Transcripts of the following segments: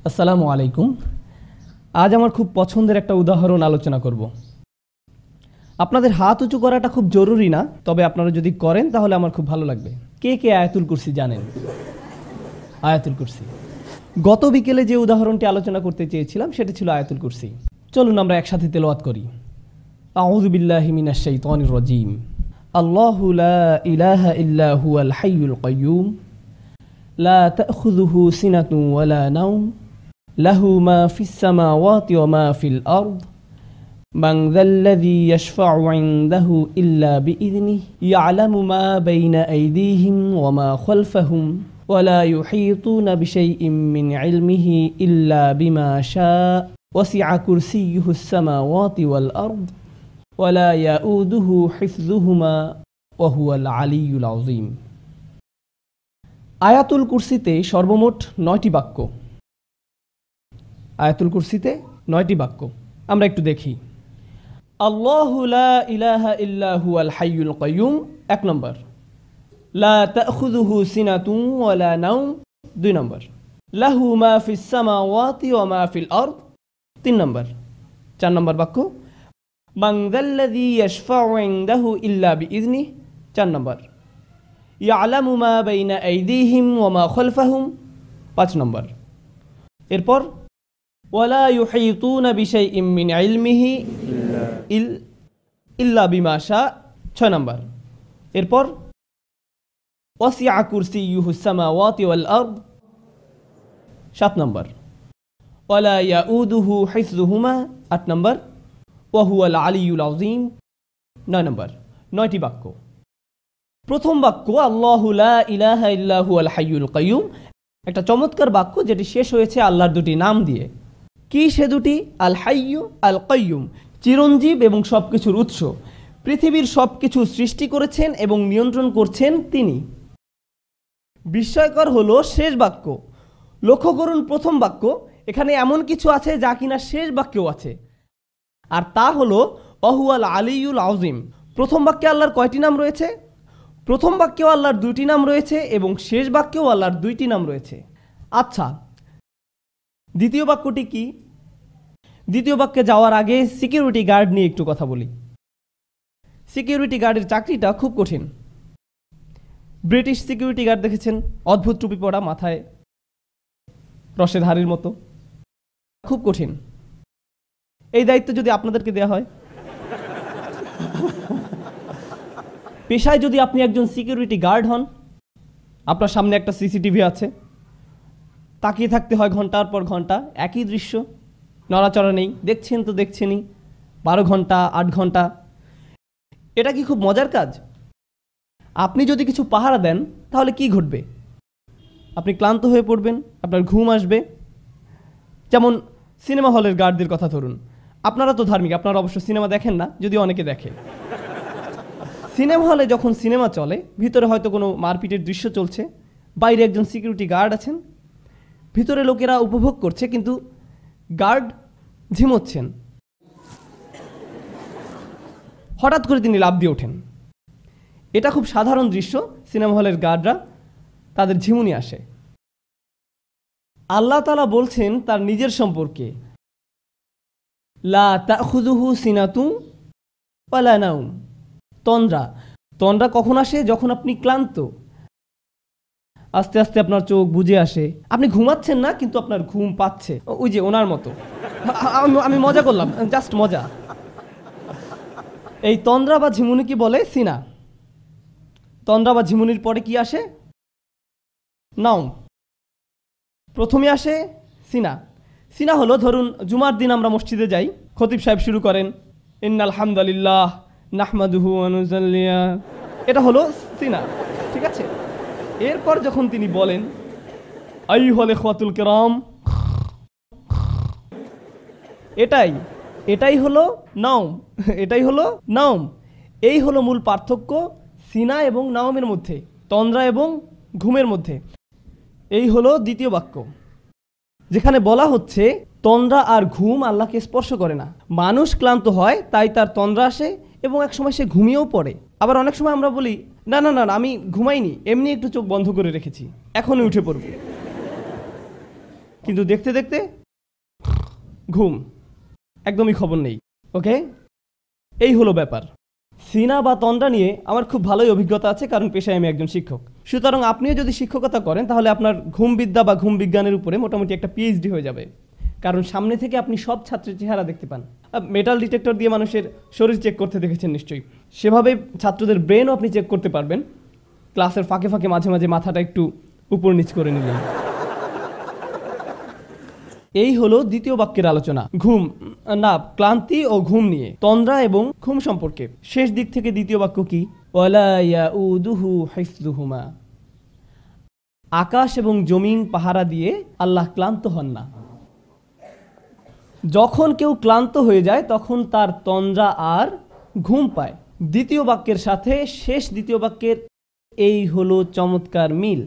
আসসালামু আলাইকুম। আজ আমার খুব পছন্দের একটা উদাহরণ আলোচনা করব। আপনাদের হাত উঁচু করাটা খুব জরুরি না, তবে আপনারা যদি করেন তাহলে আমার খুব ভালো লাগবে। কে কে আয়াতুল কুরসি জানেন? আয়াতুল কুরসি, গত বিকেলে যে উদাহরণটি আলোচনা করতে চেয়েছিলাম সেটা ছিল আয়াতুল কুরসি। চলুন আমরা একসাথে তেলাওয়াত করি। আউযু বিল্লাহি মিনাশ শাইতানির রাজীম। আল্লাহু লা ইলাহা ইল্লা হুয়াল হাইয়ুল কাইয়্যুম লা তাখুযুহু সিনাতুন ওয়ালা নাওম লাহু মা ফিস সামাওয়াতি ওয়া মা ফিল আরদ মান যাল্লাযী ইয়াশফা'ু 'ইনদাহু ইল্লা বিইযনিহি ইয়া'লামু মা বাইনা আইদিহিম ওয়া মা খালফাহুম ওয়া লা ইউহীতুনা বিশাইইন মিন 'ইলমিহি ইল্লা বিমা শা'a ওয়াসি'a কুরসিয়্যুহুস সামাওয়াতি ওয়াল আরদ ওয়া লা ইয়াউদুহু হিফযুহুমা ওয়া হুয়াল আলিয়্যুল আযীম। আয়াতুল কুরসিতে সর্বমোট ৯টি বাক্য। আয়াতুল কুরসিতে ৯টি বাক্য আমরা একটু দেখি। আল্লাহু লা ইলাহা ইল্লা হুয়াল হাইয়ুল কাইয়্যুম ১ নম্বর। লা তাখুযুহু সিনাতুন ওয়ালা নাওম ২ নম্বর। লাহু মা ফিস সামাওয়াতি ওয়া মা ফিল আরদ ৩ নম্বর। ৪ নম্বর বাক্য মান যাল্লাযী ইয়াশফা'ু 'ইনদাহু ইল্লা বিইযনিহি ৪ নম্বর। ইয়া'লামু মা বাইনা আইদিহিম ওয়া মা খালফাহুম ৫ নম্বর। এরপর ওয়ালা ইউহীতুনা বিশাইইন মিন ইলমিহি ইল্লা বিমা শা'a ৬ নম্বর। এরপর ওয়াসি'a কুরসিয়্যুহুস সামাওয়াতি ওয়াল আরদ ৭ নম্বর। ওয়ালা ইয়াউদুহু হিফযুহুমা ৮ নম্বর। ওয়া হুয়াল আলিয়্যুল আযীম ৯ নম্বর। ৯টি বাক্য। প্রথম বাক্য আল্লাহু লা ইলাহা ইল্লা হুয়াল হাইয়ুল কাইয়্যুম, একটা চমৎকার বাক্য যেটি শেষ হয়েছে আল্লাহর দুটি নাম দিয়ে। কি সে দুটি? আল হাইয়্যু, আল কাইয়্যুম, চিরঞ্জীব এবং সবকিছুর উৎস। পৃথিবীর সবকিছু সৃষ্টি করেছেন এবং নিয়ন্ত্রণ করছেন তিনি। বিস্ময়কর হলো শেষ বাক্য। লক্ষ্য করুন প্রথম বাক্য, এখানে এমন কিছু আছে যা কিনা শেষ বাক্যেও আছে, আর তা হলো ওয়াহুয়াল আলিয়্যুল আযীম। প্রথম বাক্যে আল্লাহর কয়টি নাম রয়েছে? প্রথম বাক্যেও আল্লাহর ২টি নাম রয়েছে এবং শেষ বাক্যেও আল্লাহর ২টি নাম রয়েছে। আচ্ছা, দ্বিতীয় বাক্যটি কি? দ্বিতীয় বাক্যে যাওয়ার আগে সিকিউরিটি গার্ড নিয়ে একটু কথা বলি। সিকিউরিটি গার্ডের চাকরিটা খুব কঠিন। ব্রিটিশ সিকিউরিটি গার্ড দেখেছেন, অদ্ভুত টুপি পরা, মাথায় রসের হাড়ির মতো, খুব কঠিন। এই দায়িত্ব যদি আপনাদেরকে দেওয়া হয়, পেশায় যদি আপনি একজন সিকিউরিটি গার্ড হন, আপনার সামনে একটা সিসিটিভি আছে, তাকিয়ে থাকতে হয় ঘন্টার পর ঘন্টা, একই দৃশ্য, নড়াচড়া নেই, দেখছেন তো দেখছেনই, ১২ ঘন্টা ৮ ঘন্টা। এটা কি খুব মজার কাজ? আপনি যদি কিছু পাহারা দেন তাহলে কি ঘটবে? আপনি ক্লান্ত হয়ে পড়বেন, আপনার ঘুম আসবে। যেমন সিনেমা হলের গার্ডদের কথা ধরুন। আপনারা তো ধার্মিক, আপনারা অবশ্য সিনেমা দেখেন না, যদিও অনেকে দেখে। সিনেমা হলে যখন সিনেমা চলে, ভিতরে হয়তো কোনো মারপিটের দৃশ্য চলছে, বাইরে একজন সিকিউরিটি গার্ড আছেন, ভিতরে লোকেরা উপভোগ করছে, কিন্তু গার্ড ঝিমোচ্ছেন। হঠাৎ করে তিনি লাফ দিয়ে ওঠেন। এটা খুব সাধারণ দৃশ্য, সিনেমা হলের গার্ডরা তাদের ঝিমুনি আসে। আল্লাহ তাআলা বলছেন তার নিজের সম্পর্কে, লা তাখুযুহু সিনাতুন ওয়ালা নাওম। তন্দ্রা, তন্দ্রা কখন আসে? যখন আপনি ক্লান্ত, আস্তে আস্তে আপনার চোখ বুজে আসে, আপনি ঘুমাচ্ছেন না কিন্তু আপনার ঘুম পাচ্ছে, ওই যে ওনার মতো। আমি মজা করলাম, জাস্ট মজা। এই তন্দ্রা বা ঝিমুনিকে বলে সিনা। তন্দ্রা বা ঝিমুনির পরে কি আসে? নাওম। প্রথমে আসে সিনা। সিনা হলো, ধরুন জুমার দিন আমরা মসজিদে যাই, খতিব সাহেব শুরু করেন ইন্নাল হামদুলিল্লাহ নাহমাদুহু ওয়া নুসাল্লি, এটা হলো সিনা, ঠিক আছে? এরপর যখন তিনি বলেন আইয়ুহাল ইখওয়াতুল কিরাম, এটাই হলো নাওম, এটাই হলো নাওম। এই হলো মূল পার্থক্য সিনা এবং নাওমের মধ্যে, তন্দ্রা এবং ঘুমের মধ্যে। এই হলো দ্বিতীয় বাক্য, যেখানে বলা হচ্ছে তন্দ্রা আর ঘুম আল্লাহকে স্পর্শ করে না। মানুষ ক্লান্ত হয়, তাই তার তন্দ্রা আসে এবং একসময় সে ঘুমিয়েও পড়ে। আবার অনেক সময় আমরা বলি না না না আমি ঘুমাইনি, এমনি একটু চোখ বন্ধ করে রেখেছি, এখনই উঠে পড়ব। কিন্তু দেখতে দেখতে ঘুম, একদমই খবর নেই। ওকে, এই হলো ব্যাপার। সিনা বা তন্দ্রা নিয়ে আমার খুব ভালোই অভিজ্ঞতা আছে, কারণ পেশায় আমি একজন শিক্ষক। সুতরাং আপনিও যদি শিক্ষকতা করেন তাহলে আপনার ঘুমবিদ্যা বা ঘুম বিজ্ঞানের উপরে মোটামুটি একটা পিএইচডি হয়ে যাবে, কারণ সামনে থেকে আপনি সব ছাত্রের চেহারা দেখতে পান। মেটাল ডিটেক্টর দিয়ে মানুষের শরীর চেক করতে দেখেছেন নিশ্চয়ই, সেভাবে ছাত্রদের ব্রেনও আপনি চেক করতে পারবেন। ক্লাসের ফাঁকে ফাঁকে মাঝে মাঝে মাথাটা একটু উপর নিচ করে নিলেন। এই হলো দ্বিতীয় বাক্যের আলোচনা, ঘুম না ক্লান্তি ও ঘুম নিয়ে, তন্দ্রা এবং ঘুম সম্পর্কে। শেষ দিক থেকে দ্বিতীয় বাক্য কি? ওয়ালা ইয়াউদুহু হিফযুহুমা, আকাশ এবং জমিন পাহারা দিয়ে আল্লাহ ক্লান্ত হন না। যখন কেউ ক্লান্ত হয়ে যায় তখন তার তন্দ্রা আর ঘুম পায়। দ্বিতীয় বাক্যের সাথে শেষ দ্বিতীয় বাক্যের এই হলো চমৎকার মিল।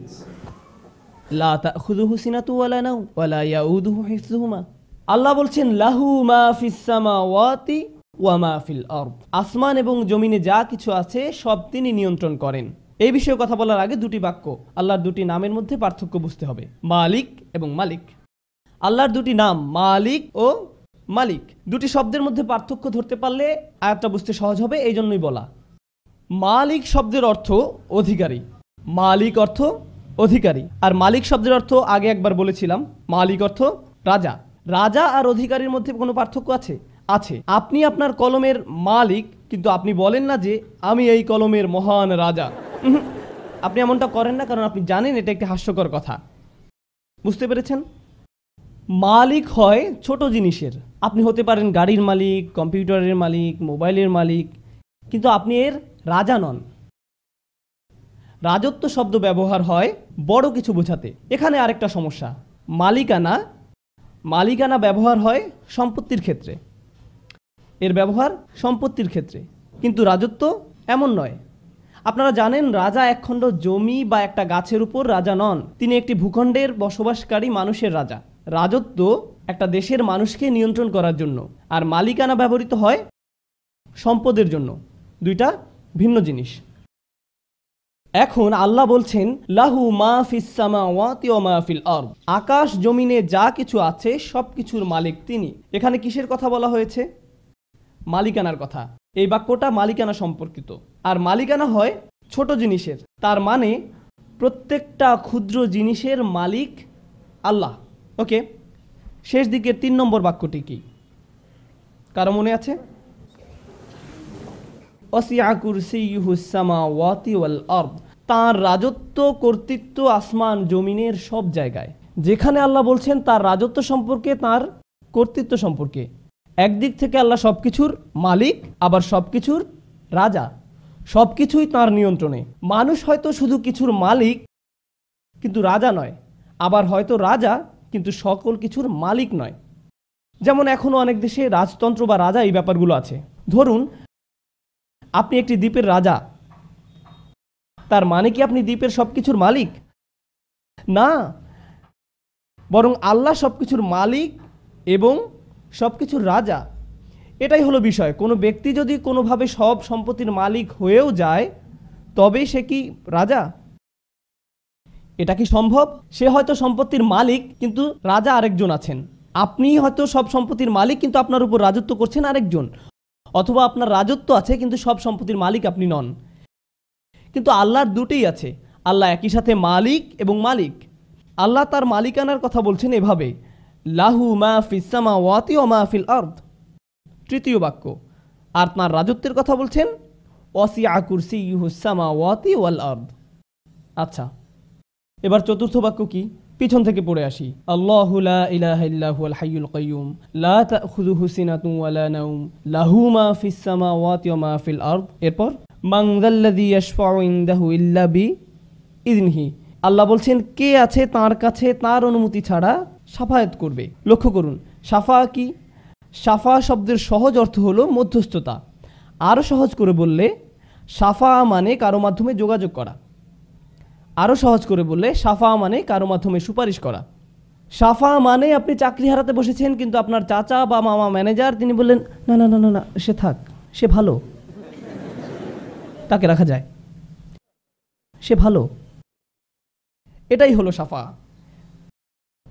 লা তাখুযুহু সিনাতু ওয়ালা নাওম ওয়ালা ইয়াউদুহু হিফযুহুমা। আল্লাহ বলছেন লাহু মা ফিস সামাওয়াতি ওয়া মা ফিল আরদ, আসমান এবং জমিনে যা কিছু আছে সব তিনি নিয়ন্ত্রণ করেন। এই বিষয়ে কথা বলার আগে দুটি বাক্য, আল্লাহর দুটি নামের মধ্যে পার্থক্য বুঝতে হবে, মালিক এবং মালিক। আল্লাহর দুটি নাম মালিক ও মালিক, দুটি শব্দের মধ্যে পার্থক্য ধরতে পারলে আয়াতটা বুঝতে সহজ হবে, এই জন্যই বলা। মালিক শব্দের অর্থ অধিকারী, মালিক অর্থ অধিকারী, আর মালিক শব্দের অর্থ আগে একবার বলেছিলাম, মালিক অর্থ রাজা। রাজা আর অধিকারীর মধ্যে কোনো পার্থক্য আছে? আছে। আপনি আপনার কলমের মালিক, কিন্তু আপনি বলেন না যে আমি এই কলমের মহান রাজা। আপনি এমনটা করেন না, কারণ আপনি জানেন এটা একটি হাস্যকর কথা। বুঝতে পেরেছেন? মালিক হয় ছোট জিনিসের, আপনি হতে পারেন গাড়ির মালিক, কম্পিউটারের মালিক, মোবাইলের মালিক, কিন্তু আপনি এর রাজা নন। রাজত্ব শব্দ ব্যবহার হয় বড় কিছু বোঝাতে। এখানে আরেকটা সমস্যা, মালিকানা ব্যবহার হয় সম্পত্তির ক্ষেত্রে, এর ব্যবহার সম্পত্তির ক্ষেত্রে, কিন্তু রাজত্ব এমন নয়। আপনারা জানেন রাজা একখণ্ড জমি বা একটা গাছের উপর রাজা নন, তিনি একটি ভূখণ্ডের বসবাসকারী মানুষের রাজা। রাজত্ব একটা দেশের মানুষকে নিয়ন্ত্রণ করার জন্য, আর মালিকানা ব্যবহৃত হয় সম্পদের জন্য, দুইটা ভিন্ন জিনিস। এখন আল্লাহ বলছেন লাহু মা ফিস সামাওয়াতি ওয়া মা ফিল আরদ, আকাশ জমিনে যা কিছু আছে সব কিছুর মালিক তিনি। এখানে কিসের কথা বলা হয়েছে? মালিকানার কথা। এই বাক্যটা মালিকানা সম্পর্কিত, আর মালিকানা হয় ছোট জিনিসের, তার মানে প্রত্যেকটা ক্ষুদ্র জিনিসের মালিক আল্লাহ। ওকে, শেষ দিকের 3 নম্বর বাক্যটি কি কারো মনে আছে? ওয়াসিআ কুরসিয়ুহুস সামাওয়াতি ওয়াল আরদ, তার রাজত্ব কর্তৃত্ব আসমান জমিনের সব জায়গায়। যেখানে আল্লাহ বলছেন তার রাজত্ব সম্পর্কে, তার কর্তৃত্ব সম্পর্কে, একদিক থেকে আল্লাহ সবকিছুর মালিক, আবার সবকিছুর রাজা, সবকিছুই তার নিয়ন্ত্রণে। মানুষ হয়তো শুধু কিছুর মালিক কিন্তু রাজা নয়, আবার হয়তো রাজা কিন্তু সকল কিছুর মালিক নয়। যেমন এখনো অনেক দেশে রাজতন্ত্র বা রাজা এই ব্যাপারগুলো আছে। ধরুন আপনি একটি দ্বীপের রাজা, তার মানে কি আপনি দ্বীপের সবকিছুর মালিক? না, বরং আল্লাহ সবকিছুর মালিক এবং সবকিছুর রাজা। এটাই হলো বিষয়। কোনো ব্যক্তি যদি কোনোভাবে সব সম্পত্তির মালিক হয়েও যায়, তবে সে কি রাজা? এটা কি সম্ভব? সে হয়তো সম্পত্তির মালিক, কিন্তু রাজা আরেকজন আছেন। আপনি হয়তো সব সম্পত্তির মালিক, কিন্তু আপনার উপর রাজত্ব করছেন আরেকজন। অথবা আপনার রাজত্ব আছে কিন্তু সব সম্পত্তির মালিক আপনি নন। কিন্তু আল্লাহর দুটোই আছে, আল্লাহ একই সাথে মালিক এবং মালিক। আল্লাহ তার মালিকানার কথা বলছেন এভাবে, লাহু মা ফিস সামাওয়াতি ওয়া মা ফিল আরদ, তৃতীয় বাক্য। আর তার রাজত্বের কথা বলছেন ওয়াসিআ কুরসিয়ুহুস সামাওয়াতি ওয়াল আরদ। আচ্ছা, এবার চতুর্থ বাক্য কি? পিছন থেকে পড়ে আসি। আল্লাহু লা ইলাহা ইল্লা হুয়াল হাইয়ুল কাইয়্যুম লা তাখুযুহু সিনাতুন ওয়ালা নাওম লাহু মা ফিস সামাওয়াতি ওয়া মা ফিল আরদ। এরপর মান যাল্লাযী ইয়াশফাউ ইনদাহু ইল্লা বিইযনিহি, আল্লাহ বলছেন কে আছে তার কাছে তার অনুমতি ছাড়া শাফায়াত করবে। লক্ষ্য করুন, শাফা কি? শাফা শব্দের সহজ অর্থ হলো মধ্যস্থতা। আরও সহজ করে বললে শাফা মানে কারো মাধ্যমে যোগাযোগ করা। আরও সহজ করে বললে শাফা মানে কারো মাধ্যমে সুপারিশ করা। শাফা মানে আপনি চাকরি হারাতে বসেছেন, কিন্তু আপনার চাচা বা মামা ম্যানেজার, তিনি বললেন না না না না না, সে থাক, সে ভালো, তাকে রাখা যায়, সে ভালো। এটাই হলো শাফা।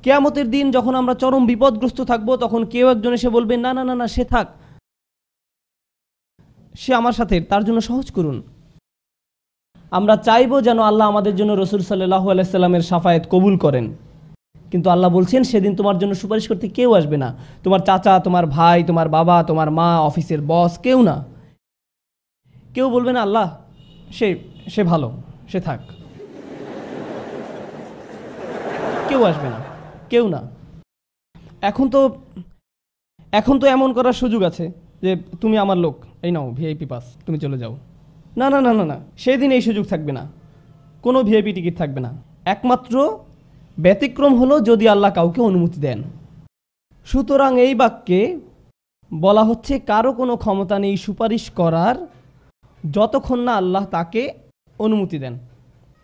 কিয়ামতের দিন যখন আমরা চরম বিপদগ্রস্ত থাকব, তখন কেউ একজন এসে বলবে, না না না না, সে থাক, সে আমার সাথে, তার জন্য সহজ করুন। আমরা চাইবো যেন আল্লাহ আমাদের জন্য রাসূল সাল্লাল্লাহু আলাইহি সাল্লামের শাফায়াত কবুল করেন, কিন্তু আল্লাহ বলছেন সেদিন তোমার জন্য সুপারিশ করতে কেউ আসবে না। তোমার চাচা, তোমার ভাই, তোমার বাবা, তোমার মা, অফিসের বস, কেউ না। কেউ বলবে না আল্লাহ সে সে ভালো, সে থাক। কেউ আসবে না, কেউ না। এখন তো এমন করার সুযোগ আছে যে তুমি আমার লোক, এই নাও ভিআইপি পাস, তুমি চলে যাও। না না না না না, সেদিন এই সুযোগ থাকবে না, কোনো ভিআইপি টিকিট থাকবে না। একমাত্র ব্যতিক্রম হলো যদি আল্লাহ কাউকে অনুমতি দেন। সুতরাং এই বাক্যে বলা হচ্ছে কারো কোনো ক্ষমতা নেই সুপারিশ করার যতক্ষণ না আল্লাহ তাকে অনুমতি দেন।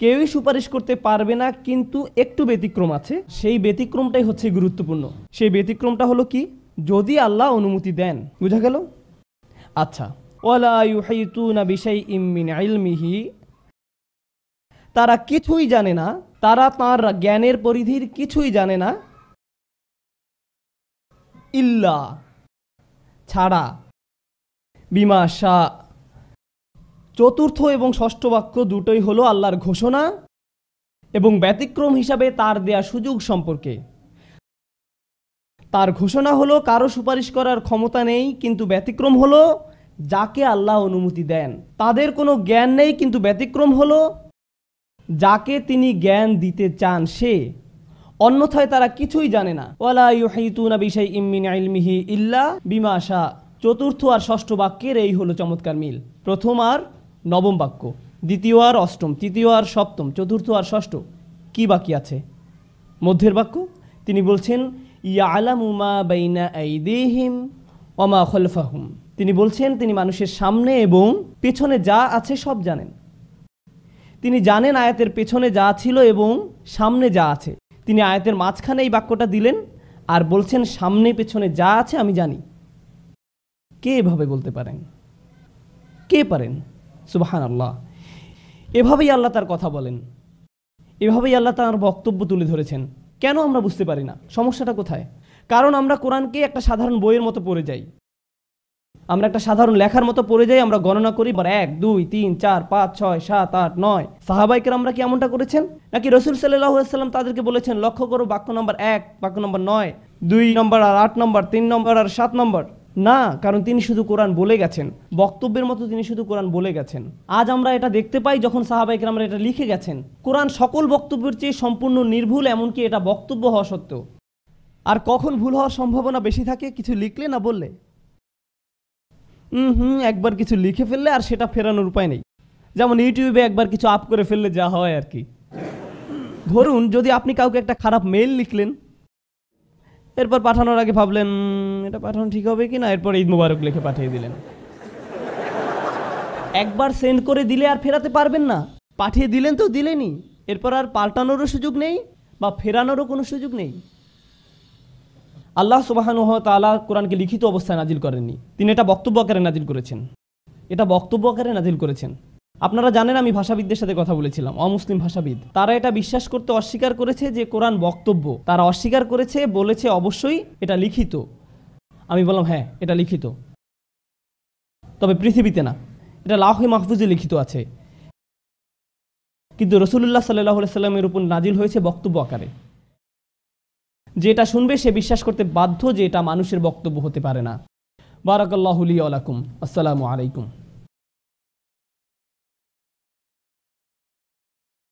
কেউই সুপারিশ করতে পারবে না, কিন্তু একটু ব্যতিক্রম আছে। সেই ব্যতিক্রমটাই হচ্ছে গুরুত্বপূর্ণ। সেই ব্যতিক্রমটা হলো কি? যদি আল্লাহ অনুমতি দেন। বুঝা গেল? আচ্ছা, ওয়ালা ইউহিতুনা বিশাইইম মিন ইলমিহি, তারা কিছুই জানে না, তারা তার জ্ঞানের পরিধির কিছুই জানে না, ইল্লা ছাড়া, বিমা শা। চতুর্থ এবং ষষ্ঠ বাক্য দুটোই হলো আল্লাহর ঘোষণা এবং ব্যতিক্রম হিসাবে তার দেয়া সুযোগ সম্পর্কে। তার ঘোষণা হলো কারো সুপারিশ করার ক্ষমতা নেই, কিন্তু ব্যতিক্রম হলো যাকে আল্লাহ অনুমতি দেন। তাদের কোনো জ্ঞান নেই, কিন্তু ব্যতিক্রম হলো যাকে তিনি জ্ঞান দিতে চান সে। অন্যথায় তারা কিছুই জানে না। ওয়ালা ইউহিতুনা বিশাইইম মিন ইলমিহি ইল্লা বিমা শা। চতুর্থ আর ষষ্ঠ বাক্যের এই হলো চমৎকার মিল। প্রথম আর নবম বাক্য, দ্বিতীয় আর অষ্টম, তৃতীয় আর সপ্তম, চতুর্থ আর ষষ্ঠ। কি বাকি আছে? মধ্যের বাক্য। তিনি বলছেন ইয়ালামু মা বাইনা আইদিহিম ওয়া মা খালফাহুম। তিনি বলছেন তিনি মানুষের সামনে এবং পেছনে যা আছে সব জানেন। তিনি জানেন আয়াতের পেছনে যা ছিল এবং সামনে যা আছে। তিনি আয়াতের মাঝখানে এই বাক্যটা দিলেন আর বলছেন সামনে পেছনে যা আছে আমি জানি। কে এভাবে বলতে পারেন? কে পারেন? সুবহানাল্লাহ। এভাবেই আল্লাহ তার কথা বলেন, এভাবেই আল্লাহ তার বক্তব্য তুলে ধরেছেন। কেন আমরা বুঝতে পারি না? সমস্যাটা কোথায়? কারণ আমরা কোরআনকে একটা সাধারণ বইয়ের মতো পড়ে যাই, আমরা একটা সাধারণ লেখার মতো পড়ে যাই। আমরা গণনা করি 1 2 3 4 5 6 7 8 9। সাহাবায়ে কেরামরা কি এমনটা করেছেন? নাকি রাসূল সাল্লাল্লাহু আলাইহি ওয়াসাল্লাম তাদেরকে বলেছেন লক্ষ্য করো বাক্য নম্বর 1, বাক্য নম্বর 9, 2 নম্বর আর 8 নম্বর, 3 নম্বর আর 7 নম্বর? না, কারণ তিনি শুধু কোরআন বলে গেছেন, বক্তব্যের মতো তিনি শুধু কোরআন বলে গেছেন। আজ আমরা এটা দেখতে পাই যখন সাহাবায়ে কেরামরা এটা লিখে গেছেন। কোরআন সকল বক্তব্যের চেয়ে সম্পূর্ণ নির্ভুল, এমনকি এটা বক্তব্য হওয়া সত্ত্বেও। আর কখন ভুল হওয়ার সম্ভাবনা বেশি থাকে? কিছু লিখলে না বললে। একবার কিছু লিখে ফেললে আর সেটা ফেরানোর উপায় নেই। যেমন ইউটিউবে একবার কিছু আপ করে ফেললে যা হয় আর কি। ধরুন যদি আপনি কাউকে একটা খারাপ মেইল লিখলেন, এরপর পাঠানোর আগে ভাবলেন এটা পাঠানো ঠিক হবে কি না, এরপর ঈদ মুবারক লিখে পাঠিয়ে দিলেন। একবার সেন্ড করে দিলে আর ফেরাতে পারবেন না। পাঠিয়ে দিলেন তো দিলেনই, এরপর আর পাল্টানোরও সুযোগ নেই বা ফেরানোরও কোনো সুযোগ নেই। আল্লাহ সুবহানাহু ওয়া তাআলা কোরআনকে লিখিত অবস্থায় নাজিল করেননি, তিনি এটা বক্তব্য আকারে নাজিল করেছেন। এটা বক্তব্য আকারে নাজিল করেছেন। আপনারা জানেন আমি ভাষাবিদদের সাথে কথা বলেছিলাম, অমুসলিম ভাষাবিদ। তারা এটা বিশ্বাস করতে অস্বীকার করেছে যে কোরআন বক্তব্য। তারা অস্বীকার করেছে, বলেছে অবশ্যই এটা লিখিত। আমি বললাম হ্যাঁ এটা লিখিত, তবে পৃথিবীতে না, এটা লাওহে মাহফুজে লিখিত আছে। কিন্তু রাসূলুল্লাহ সাল্লাল্লাহু আলাইহি সাল্লামের উপর নাজিল হয়েছে বক্তব্য আকারে। যেটা শুনবে সে বিশ্বাস করতে বাধ্য যে এটা মানুষের বক্তব্য হতে পারে না। বারাকাল্লাহু লি ওয়া লাকুম। আসসালামু আলাইকুম।